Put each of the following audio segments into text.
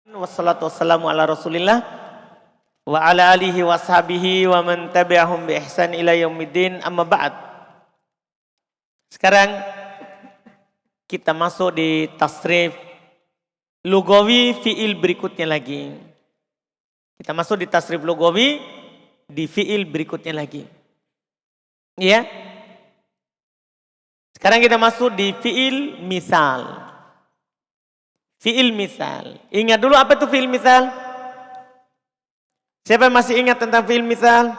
Wassalatu wassalamu ala rasulillah wa ala alihi wa sahbihi wa man tabi'ahum bi ihsan ila yaumiddin, amma ba'd. Sekarang kita masuk di tasrif lugawi fi'il berikutnya lagi. Kita masuk di tasrif lugawi di fi'il berikutnya lagi. Ya. Sekarang kita masuk di fi'il misal. Fi'il misal. Ingat dulu apa itu fi'il misal? Siapa yang masih ingat tentang fi'il misal?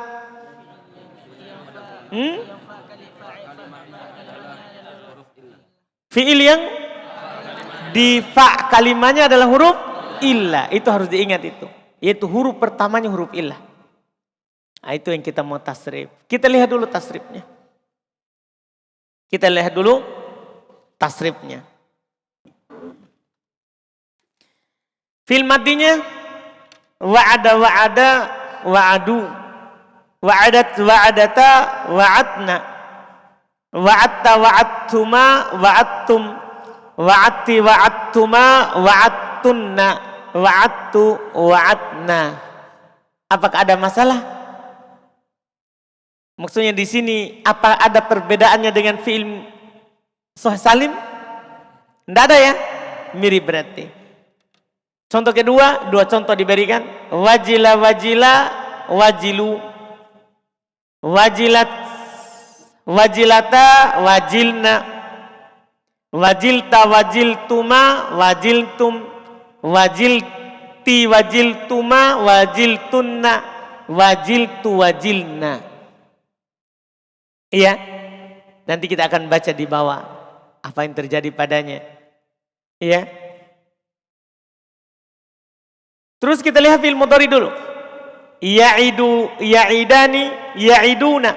Fi'il yang di fa kalimatnya adalah huruf illah. Itu harus diingat itu. Yaitu huruf pertamanya huruf illah. Nah, itu yang kita mau tasrif. Kita lihat dulu tasrifnya. Kita lihat dulu tasrifnya. Fil madinya wa'ada wa'ada wa'adu wa'adat wa'adata wa'adna wa'atta wa'attuma wa'attum wa'atti wa'attuma wa'attunna wa'attu wa'atna. Apakah ada masalah? Maksudnya di sini apa ada perbedaannya dengan fi'il sahih salim? Tidak ada ya? Mirip berarti. Contoh kedua, dua contoh diberikan. Wajila wajila wajilu. Wajilat wajilata wajilna. Wajilta wajiltuma wajiltum. Wajilti wajiltuma wajiltunna. Wajiltu wajilna. Iya. Nanti kita akan baca di bawah apa yang terjadi padanya. Iya. Terus kita lihat fi'il mudhari dulu. Ya'idu, ya'idani, ya'iduna.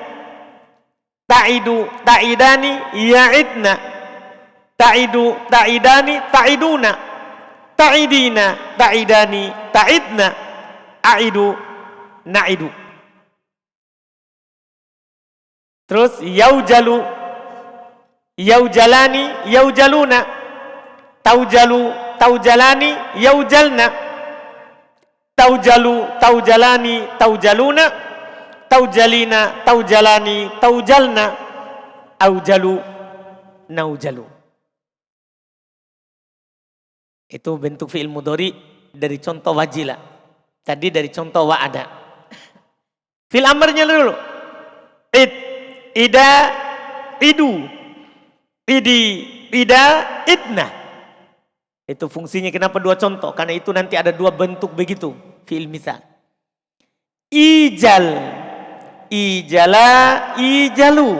Ta'idu, ta'idani, ya'idna. Ta'idu, ta'idani, ta'iduna. Ta'idina, ta'idani, ta'idna. A'idu, na'idu. Terus yaujalu, yaujalani, yaujaluna. Taujalu, taujalani, yaujalna. Taujalu, taujalani, taujaluna, taujalina, taujalani, taujalna, aujalu, naujalu. Itu bentuk fi'il mudhari dari contoh wajila. Tadi dari contoh wa'ada. Fi'il amrnya dulu. Id, ida, idu, idi, ida, idna. Itu fungsinya kenapa dua contoh? Karena itu nanti ada dua bentuk begitu. Fi'il misal. Ijal. Ijala. Ijalu.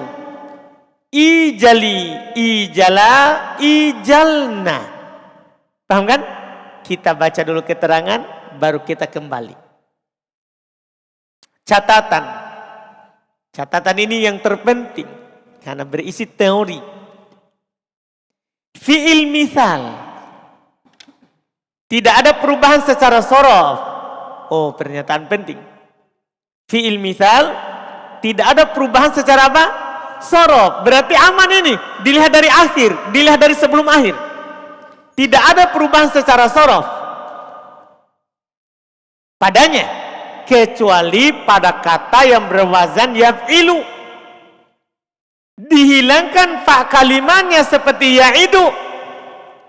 Ijali. Ijala. Ijalna. Paham kan? Kita baca dulu keterangan. Baru kita kembali. Catatan. Catatan ini yang terpenting. Karena berisi teori. Fi'il misal. Tidak ada perubahan secara sorof. Oh, pernyataan penting. Fi'il misal tidak ada perubahan secara apa? Sorof. Berarti aman ini. Dilihat dari akhir, dilihat dari sebelum akhir. Tidak ada perubahan secara sorof padanya, kecuali pada kata yang berwazan yaf'ilu. Dihilangkan fa kalimatnya seperti ya'idu.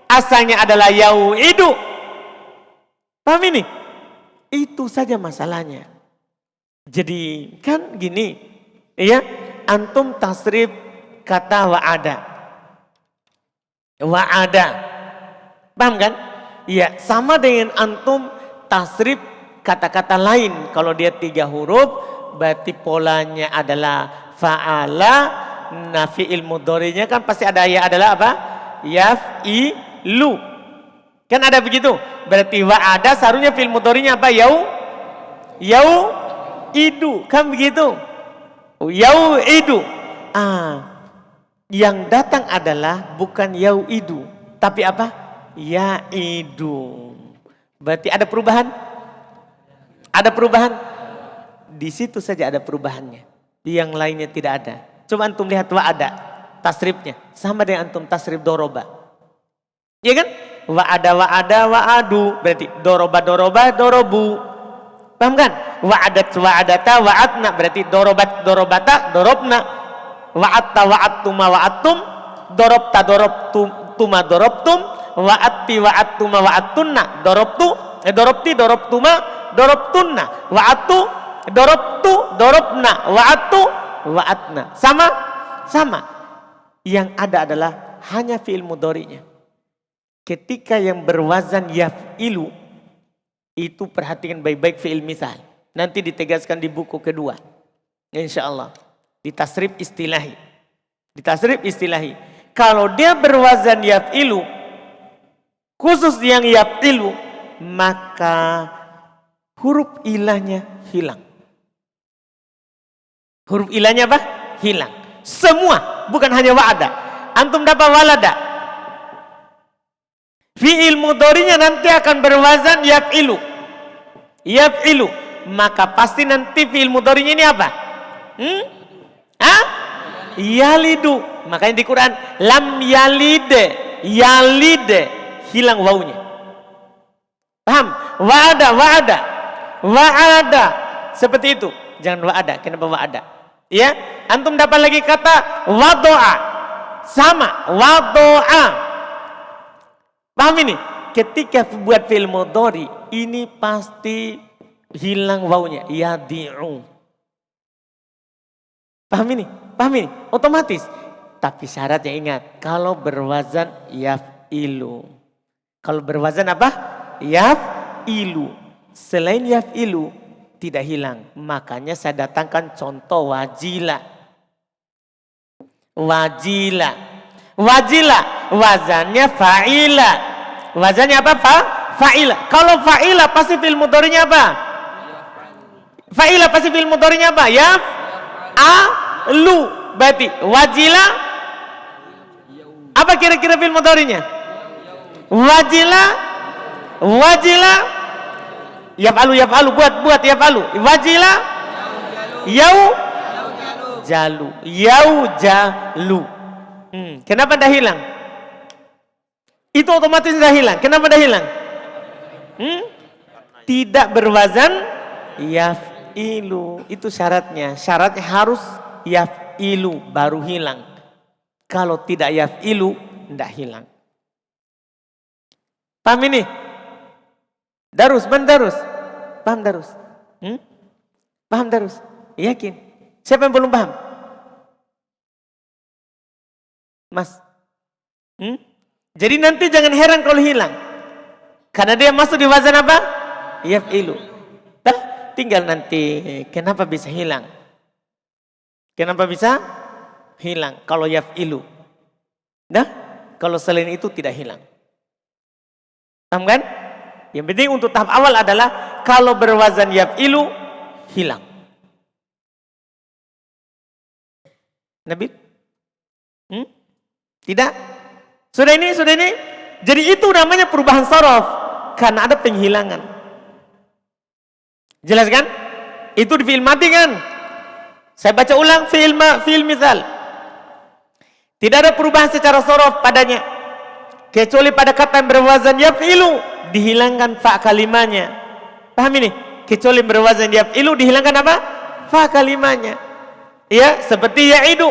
Asalnya adalah yau'idu. Paham ini? Itu saja masalahnya. Jadi kan gini, ya, antum tasrif kata wa'ada. Wa'ada. Paham kan? Ya, sama dengan antum tasrif kata-kata lain. Kalau dia 3 huruf, berarti polanya adalah fa'ala. Nah, fi'il mudhari'nya kan pasti ada ya adalah apa? Yaf'ilu. Kan ada begitu. Berarti wa'ada seharusnya fi'il mudhari'nya apa? Idu. Kan begitu. Idu. Yang datang adalah bukan idu, tapi apa? Ya'idu. Berarti ada perubahan? Ada perubahan? Di situ saja ada perubahannya. Yang lainnya tidak ada. Coba antum lihat wa'ada. Tasrifnya. Sama dengan antum tasrif doroba. Iya kan? Wa'ada wa'adu. Berarti doroba dorobu. Paham kan? Wa'adata wa'adna. Berarti dorobata dorobna. Wa'atta wa'attuma wa'attum. Dorobta dorobtuma dorobtum. Wa'atti wa'attuma wa'attunna. Dorobti dorobtuma dorobtunna. Wa'attu dorobtu dorobna. Wa'attu wa'atna. Sama. Yang ada adalah hanya fi'il mudhari'nya. Ketika yang berwazan yaf'ilu, itu perhatikan baik-baik fi'il misal. Nanti ditegaskan di buku kedua. Insyaallah. Di tasrif istilahi. Kalau dia berwazan yaf'ilu, khusus yang yaf'ilu, maka huruf ilahnya hilang. Huruf ilahnya apa? Hilang. Semua, bukan hanya wa'ada. Antum dapat walada. Fi'il mudhari'nya nanti akan berwazan yaf'ilu. Maka pasti nanti fi'il mudhari'nya ini apa? Yalidu. Makanya di Quran lam yalide hilang wawunya. Paham? Wa'ada. Seperti itu. Jangan wa'ada. Kenapa wa'ada? Ya, antum dapat lagi kata wado'a. Sama, wado'a. Paham ini? Ketika buat fi'il mudhari, ini pasti hilang wawunya. Yadi'u. Paham ini? Otomatis. Tapi syaratnya ingat, kalau berwazan yaf'ilu. Kalau berwazan apa? Yaf'ilu. Selain yaf'ilu, tidak hilang. Makanya saya datangkan contoh wajila. Wazannya fa'ila. Wazannya apa? Fa'ila. Kalau fa'ila pasti fi'il mudhari'nya apa? Fa'ila pasti fi'il mudhari'nya apa? Yaf'alu. Berarti wajila. Apa kira-kira fi'il mudhari'nya? Wajila. Yaf'alu. Buat yaf'alu. Wajila. Yaujalu. Kenapa dah hilang? Itu otomatis dah hilang. Kenapa dah hilang? Tidak berwazan yaf'ilu. Itu syaratnya. Syaratnya harus yaf'ilu baru hilang. Kalau tidak yaf'ilu, tidak hilang. Paham ini? Darus. Paham darus? Paham darus? Yakin? Siapa yang belum paham? Mas? Jadi nanti jangan heran kalau hilang. Karena dia masuk di wazan apa? Yaf'ilu. Tinggal nanti kenapa bisa hilang? Kenapa bisa hilang kalau yaf'ilu? Kalau selain itu tidak hilang. Paham kan? Yang penting untuk tahap awal adalah kalau berwazan yaf'ilu hilang. Nabil? Tidak? Sudah ini? Jadi itu namanya perubahan sorof. Karena ada penghilangan. Jelas kan? Itu di fi'il mati kan? Saya baca ulang fi'il misal. Tidak ada perubahan secara sorof padanya. Kecuali pada kata yang berwazan yaf'ilu. Dihilangkan fa kalimanya. Paham ini? Kecuali berwazan yaf'ilu dihilangkan apa? Fa kalimanya. Ya, seperti ya'idu.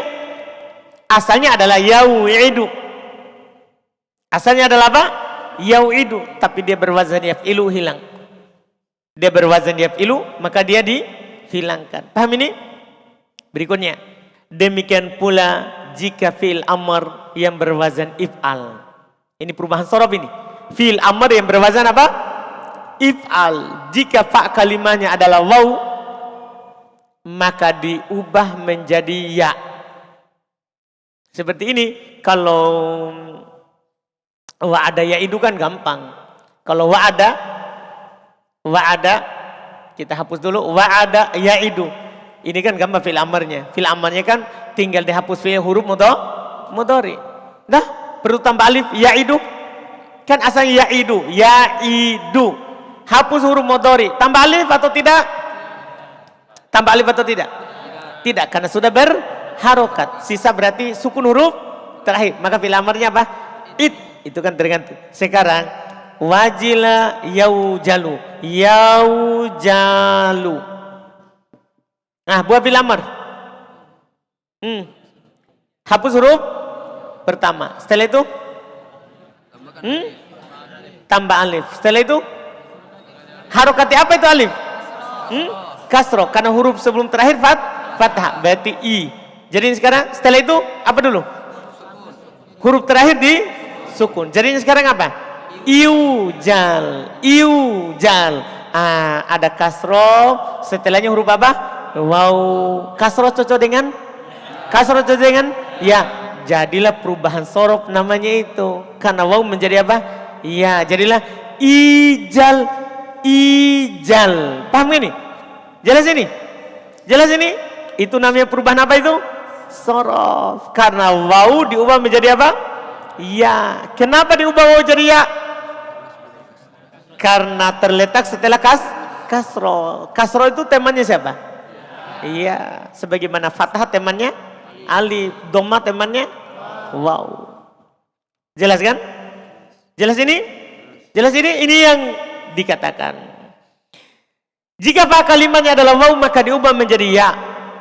Asalnya adalah yau'idu. Asalnya adalah apa? Yau'idu. Tapi dia berwazan yaf'ilu hilang. Dia berwazan yaf'ilu maka dia dihilangkan. Paham ini? Berikutnya. Demikian pula jika fi'il amr yang berwazan if'al. Ini perubahan sorof ini. Fi'il amr yang berwazan apa? If'al. Jika fa kalimahnya adalah waw, maka diubah menjadi ya. Seperti ini. Kalau wa'ada ya'idu kan gampang. Kalau wa'ada kita hapus dulu. Wa'ada ya'idu. Ini kan gampang fi'il amarnya. Fi'il amarnya kan tinggal dihapus fi'il huruf mudhari. Perlu tambah alif ya'idu. Kan asalnya ya'idu. Hapus huruf mudhari. Tambah alif atau tidak? Tambah alif atau tidak? Tidak, karena sudah berharokat. Sisa berarti sukun huruf terakhir. Maka fi'il amarnya apa? Itu kan tergantung. Sekarang wajila yaujalu. Yaujalu. Nah, buah fil amr. Hapus huruf pertama. Setelah itu tambah alif. Setelah itu harokati apa itu alif? Kasro. Karena huruf sebelum terakhir fathah. Berarti i. Jadi sekarang setelah itu apa dulu? Huruf terakhir di sukun. Jadi sekarang apa? Iujal. Iujal. Ada kasro. Setelahnya huruf apa? Wow. Kasro cocok dengan? Kasro cocok dengan? Ya. Jadilah perubahan sorof namanya itu. Karena wow menjadi apa? Ya. Jadilah ijal. Ijal. Paham ini? Jelas ini? Jelas ini? Itu namanya perubahan apa itu? Sorof. Karena waw diubah menjadi apa? Ya. Kenapa diubah waw jadi ya? Karena terletak setelah kasro. Kasro itu temannya siapa? Iya. Sebagaimana fathah temannya alif. Dhamma temannya waw. Jelas kan? Jelas ini? Jelas ini? Ini yang dikatakan. Jika kalimatnya adalah waw maka diubah menjadi ya.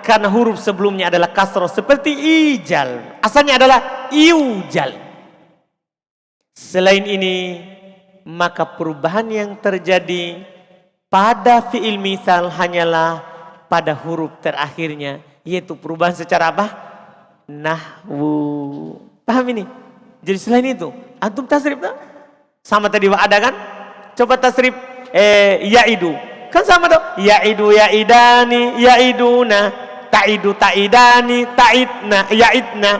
Karena huruf sebelumnya adalah kasroh seperti ijal. Asalnya adalah iujal. Selain ini, maka perubahan yang terjadi pada fi'il misal hanyalah pada huruf terakhirnya. Yaitu perubahan secara apa? Nahwu. Paham ini? Jadi selain itu, antum tasrif tak? Sama tadi ada kan? Coba tasrif ya'idu. Kan sama dong? Ya'idu ya'idani ya'iduna. Ta'idu ta'idani ta'idna ya'idna.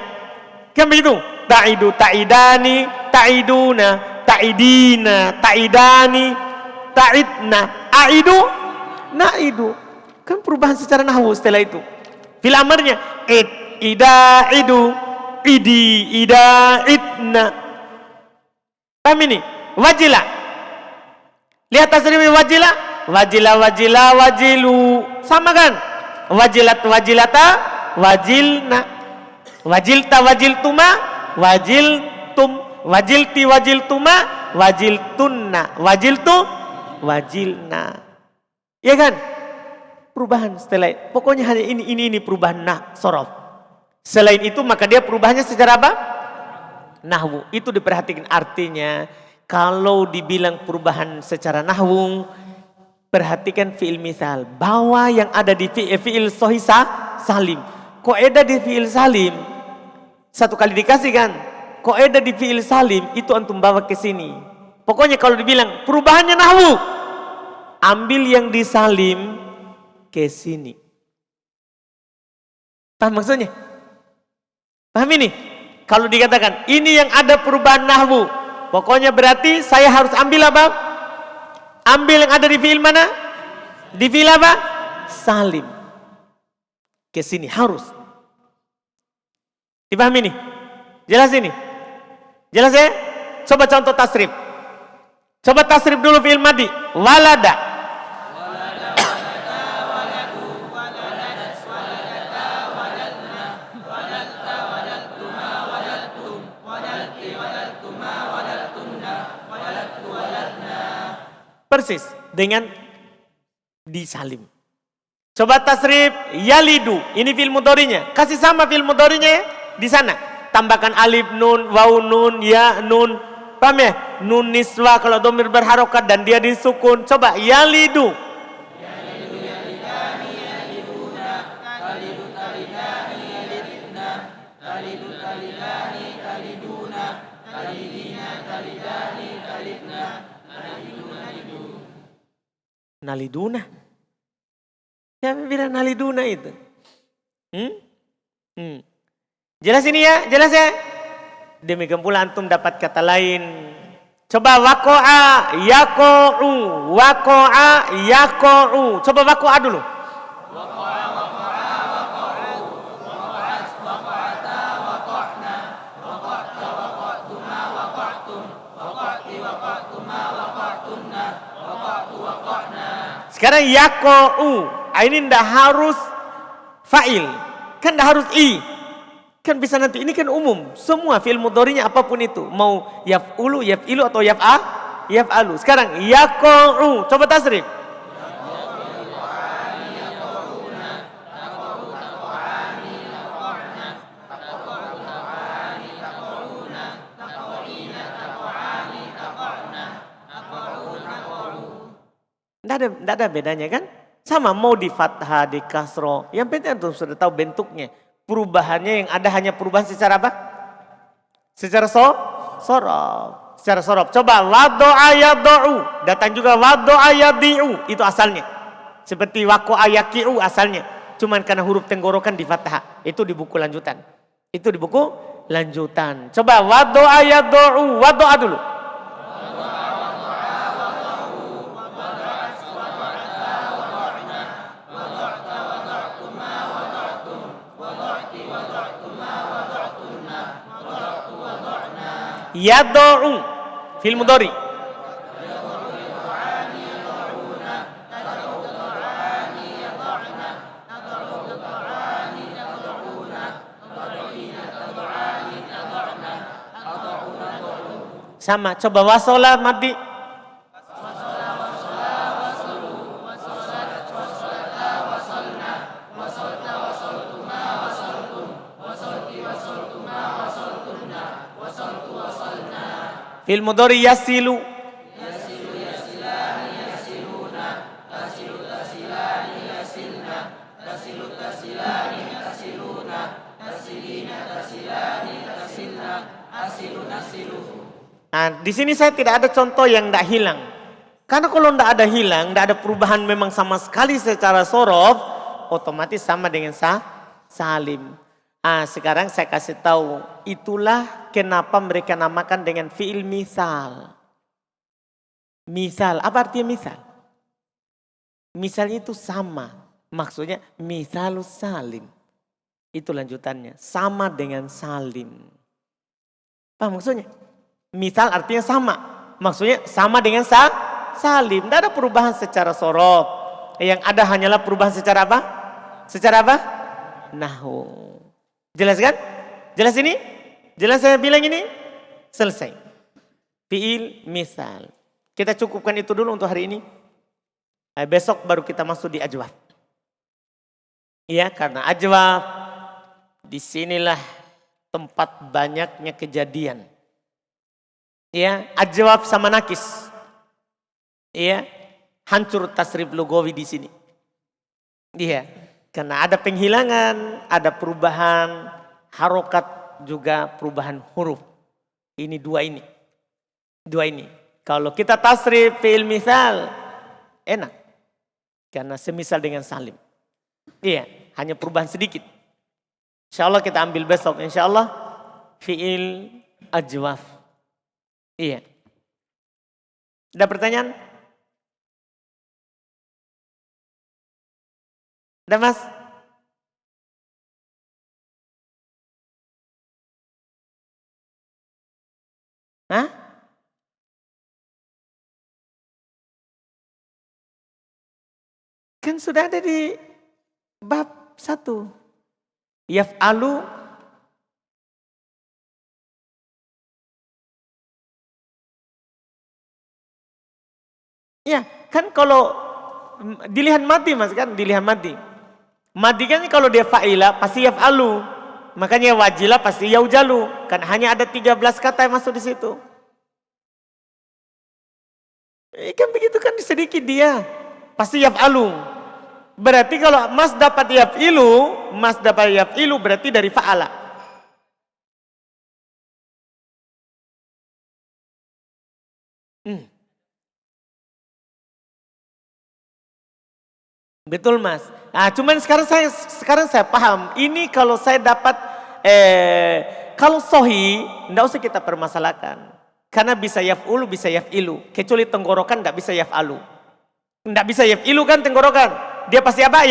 Kan begitu? Ta'idu ta'idani ta'iduna ta'idina ta'idani ta'idna aidu na'idu. Kan perubahan secara nahwu setelah itu. Fil amarnya ida idu idi ida idna. Paham ini? Wajila. Lihat tasrifnya wajila. Wajila wajila wajilu. Sama kan? Wajilat wajilata wajilna. Wajilta wajiltuma wajiltum. Wajilti wajiltuma wajiltunna. Wajiltu wajilna. Ya kan? Perubahan setelah pokoknya hanya ini perubahan sorof. Selain itu maka dia perubahannya secara apa? Nahwu. Itu diperhatikan artinya. Kalau dibilang perubahan secara nahwu, perhatikan fi'il misal. Bahwa yang ada di fi'il sahih salim. Kaidah di fi'il salim satu kali dikasih kan. Kaidah di fi'il salim itu antum bawa ke sini. Pokoknya kalau dibilang perubahannya nahwu, ambil yang di salim ke sini. Paham maksudnya? Paham ini? Kalau dikatakan ini yang ada perubahan nahwu, pokoknya berarti saya harus ambil apa? Ambil yang ada di fi'il mana? Di fi'il apa? Salim. Ke sini harus. Dipahami ini? Jelas ini? Jelas ya? Coba contoh tasrif. Coba tasrif dulu fi'il madi. Walada. Persis dengan disalim. Coba tasrif yalidu. Ini fi'il mudhari'nya. Kasih sama fi'il mudhari'nya ya. Di sana. Tambahkan alif, nun, waw, nun, ya, nun. Paham ya? Nun niswa kalau dhamir berharokat dan dia disukun. Coba yalidu. Yalidu yalidani yaliduna. Talidu talidani yalidna. Talidu talidani taliduna. Talidina talidani talidna. Naliduna. Siapa bilang naliduna itu? Jelas ini ya? Jelas ya? Demikian pula antum dapat kata lain. Coba wako'a yako'u. Wako'a yako'u. Coba wako'a dulu. Wako'a wako'a wako'u. Wako'at wako'ata wako'na. Wako'ta wako'tuma wako'tum. Wako'ti wako'tuma wako'tunna. Wako'tu wako'na. Sekarang yako'u. Ini tidak harus fa'il. Kan tidak harus i. Kan bisa nanti, ini kan umum. Semua fi'il mudhari'nya apapun itu. Mau yaf'ulu, yaf'ilu atau yaf'alu. Sekarang yaqa'u. Coba tasrif. Tidak ada bedanya kan? Sama mau di fathah, di kasroh. Yang penting antum sudah tahu bentuknya. Perubahannya yang ada hanya perubahan secara apa? Secara sorof. Secara sorof. Coba wado'a yado'u. Datang juga wado'a yadi'u. Itu asalnya. Seperti wako'a yaki'u asalnya. Cuman karena huruf tenggorokan di fathah. Itu di buku lanjutan. Itu di buku lanjutan. Coba wado'a yado'u. Wado'a dulu. Yado'u fil mudhari. Sama, coba wasola madi. Fil mudhari yasilu. Nah, di sini saya tidak ada contoh yang tidak hilang. Karena kalau tidak ada hilang, tidak ada perubahan memang sama sekali secara sorof, otomatis sama dengan salim. Sekarang saya kasih tahu, itulah kenapa mereka namakan dengan fi'il misal. Misal, apa artinya misal? Misalnya itu sama, maksudnya misalus salim. Itu lanjutannya, sama dengan salim. Paham maksudnya? Misal artinya sama, maksudnya sama dengan salim. Tidak ada perubahan secara sorof. Yang ada hanyalah perubahan secara apa? Secara apa? Nahwu. Jelas kan? Jelas ini? Jelas saya bilang ini? Selesai. Fi'il misal. Kita cukupkan itu dulu untuk hari ini. Besok baru kita masuk di ajwaf. Iya, karena ajwaf disinilah tempat banyaknya kejadian. Iya, ajwaf sama nakis. Iya, hancur tasrif lugawi di sini. Iya. Karena ada penghilangan, ada perubahan harokat, juga perubahan huruf. Ini dua ini. Dua ini. Kalau kita tasrif fi'il misal, enak. Karena semisal dengan salim. Iya, hanya perubahan sedikit. Insya Allah kita ambil besok. Insya Allah fi'il ajwaf. Iya. Ada pertanyaan? Ada mas? Hah? Kan sudah ada di bab 1. Yaf'alu. Ya, kan kalau dilihat mati mas kan, dilihat mati. Madi kan kalau dia fa'ila pasti yaf'alu. Makanya wajila pasti yaujalu. Kan hanya ada 13 kata yang masuk di situ. Kan begitu kan sedikit dia. Pasti yaf'alu. Berarti kalau mas dapat yaf'ilu berarti dari fa'ala. Betul mas. Cuman sekarang saya paham. Ini kalau saya dapat kalau sohi, tidak usah kita permasalahkan. Karena bisa yaf'ulu, bisa yaf'ilu. Kecuali tenggorokan tidak bisa yaf'alu. Tidak bisa yaf'ilu kan tenggorokan. Dia pasti apa?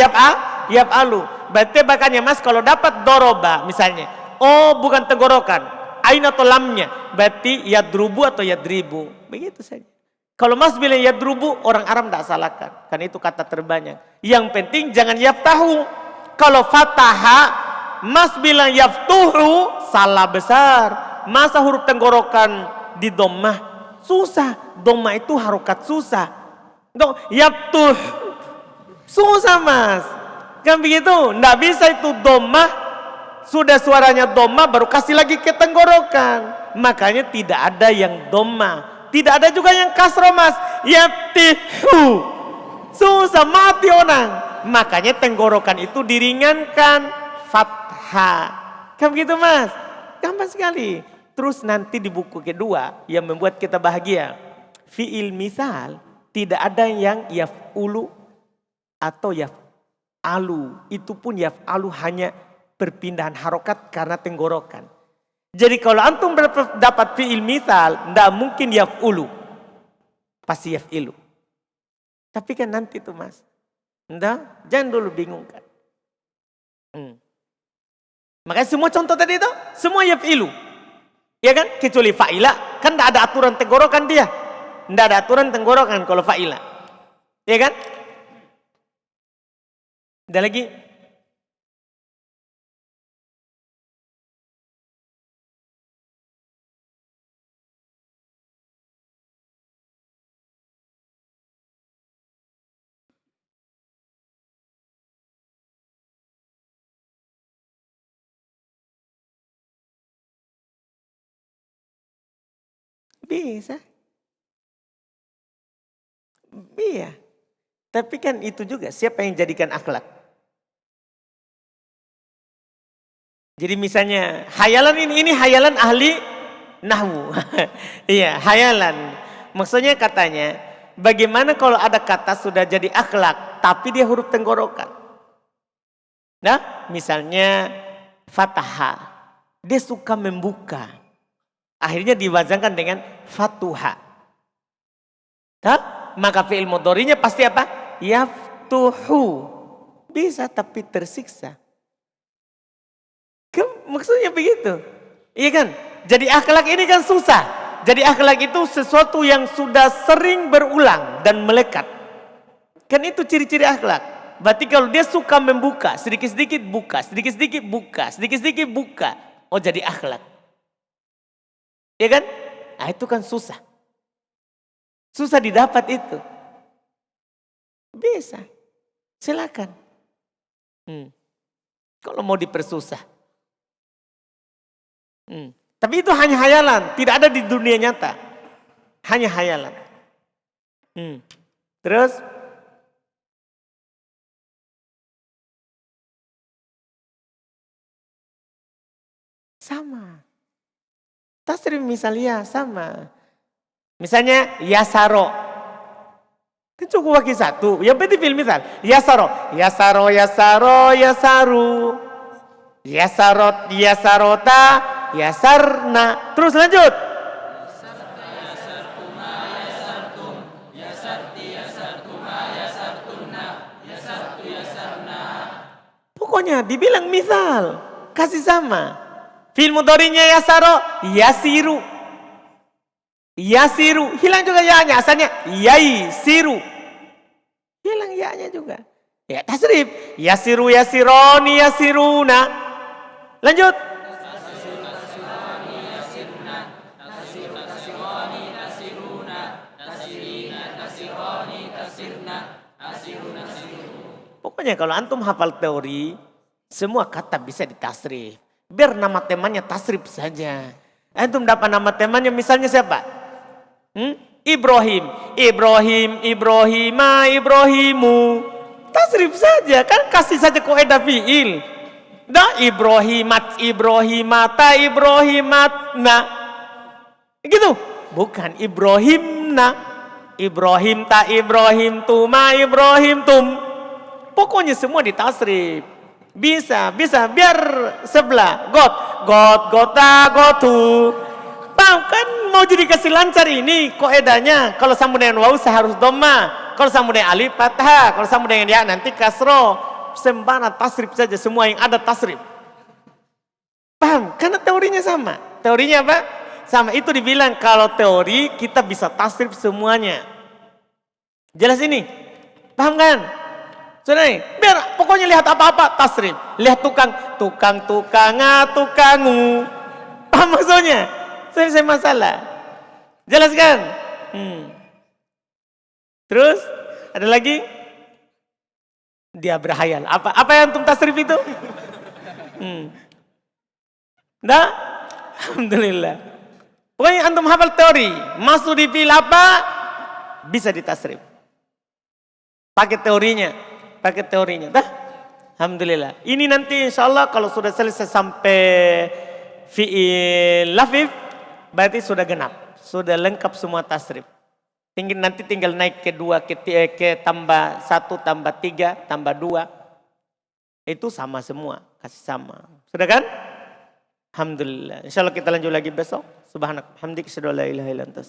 Yaf'alu. Berarti makanya mas kalau dapat doroba misalnya. Oh bukan tenggorokan. Ain atau lamnya. Berarti yadrubu atau yadribu. Begitu saja. Kalau mas bilang yadrubu, orang Arab tidak salahkan. Karena itu kata terbanyak. Yang penting jangan yaftahu. Kalau fataha, Mas bilang yaftuhu, salah besar. Masa huruf tenggorokan di dhammah? Susah. Dhammah itu harokat susah. Yaftuh. Susah mas. Kan begitu? Nggak bisa itu dhammah. Sudah suaranya dhammah baru kasih lagi ke tenggorokan. Makanya tidak ada yang dhammah. Tidak ada juga yang kasroh mas. Yaftihu. Susah, mati orang. Makanya tenggorokan itu diringankan. Fathah. Kan begitu mas? Gampang sekali. Terus nanti di buku kedua yang membuat kita bahagia. Fi'il misal tidak ada yang yaf'ulu atau yaf'alu. Itu pun yaf'alu hanya perpindahan harokat karena tenggorokan. Jadi kalau antum dapat fi'il misal, tidak mungkin yaf'ulu. Pasti yaf'ilu. Tapi kan nanti tuh mas. Enggak, jangan dulu bingungkan. Makanya semua contoh tadi itu, semua yaf'ilu. Ya kan? Kecuali fa'ila. Kan tidak ada aturan tenggorokan dia. Tidak ada aturan tenggorokan kalau fa'ila. Ya kan? Ada lagi? Bisa. Iya. Tapi kan itu juga siapa yang jadikan akhlak? Jadi misalnya hayalan ini hayalan ahli nahwu. Iya, hayalan. Maksudnya katanya bagaimana kalau ada kata sudah jadi akhlak tapi dia huruf tenggorokan. Nah, misalnya fataha. Dia suka membuka. Akhirnya diwazankan dengan fatuha. Maka fi'il mudhari'nya pasti apa? Yaftuhu. Bisa tapi tersiksa. Maksudnya begitu. Iya kan? Jadi akhlak ini kan susah. Jadi akhlak itu sesuatu yang sudah sering berulang dan melekat. Kan itu ciri-ciri akhlak. Berarti kalau dia suka membuka, sedikit-sedikit buka, sedikit-sedikit buka, sedikit-sedikit buka. Oh jadi akhlak. Ya kan? Nah itu kan susah. Susah didapat itu. Bisa. Silakan. Kalau mau dipersusah. Tapi itu hanya hayalan. Tidak ada di dunia nyata. Hanya hayalan. Terus. Sama. Tasrif misalnya sama. Misalnya yasaro. Kan cukup wakil satu. Yang penting fi'il misal. Yasaro. Yasaro, yasaro, yasaru. Yasarot, yasarota, yasarna. Terus lanjut. Yasarta, yasartuma, yasartum. Yasarti, yasartuma, yasartuna. Yasartu, yasarna. Pokoknya dibilang misal. Kasih sama. Fi'il mudhari'nya yasaro, yasiru. Yasiru, hilang juga ya-nya, asalnya yaisiru. Hilang ya-nya juga. Ya tasrif, yasiru, yasironi, yasiruna. Lanjut. Pokoknya kalau antum hafal teori, semua kata bisa ditasrif. Biar nama temannya tasrif saja. Antum dapat nama temannya misalnya siapa? Ibrahim. Ibrahim, Ibrahima, Ibrahimu. Tasrif saja. Kan kasih saja kaidah fi'il. Ibrahimat, Ibrahimata, Ibrahimatna. Gitu. Bukan Ibrahimna. Ibrahim ta, Ibrahim tuma, Ibrahim tum. Pokoknya semua ditasrif. Bisa, biar sebelah. Gota, gotu. Paham kan mau jadi kasih lancar ini kaidahnya. Kalau sambung dengan waw seharus dhamma. Kalau sambung dengan alif fathah. Kalau sambung dengan ya nanti kasroh. Sembarang tasrif saja, semua yang ada tasrif. Paham? Karena teorinya sama. Teorinya apa? Sama. Itu dibilang kalau teori kita bisa tasrif semuanya. Jelas ini? Paham kan? Sudah nih, biar pokoknya pokoknya lihat apa-apa tasrif. Lihat tukangu. Apa maksudnya? Selesai masalah. Jelaskan. Terus ada lagi? Dia berhayal. Apa yang antum tasrif itu? Nah, alhamdulillah. Pokoknya antum hafal teori, masuk di fiil apa bisa ditasrif. Pakai teorinya. Dah. Alhamdulillah. Ini nanti insyaallah kalau sudah selesai sampai fiil lafif berarti sudah genap, sudah lengkap semua tasrif. Nanti tinggal naik ke 2, ke tambah 1, tambah 3, tambah 2. Itu sama semua, kasih sama. Sudah kan? Alhamdulillah. Insyaallah kita lanjut lagi besok. Subhanak hamdik, asyhadu an la ilaha illa anta.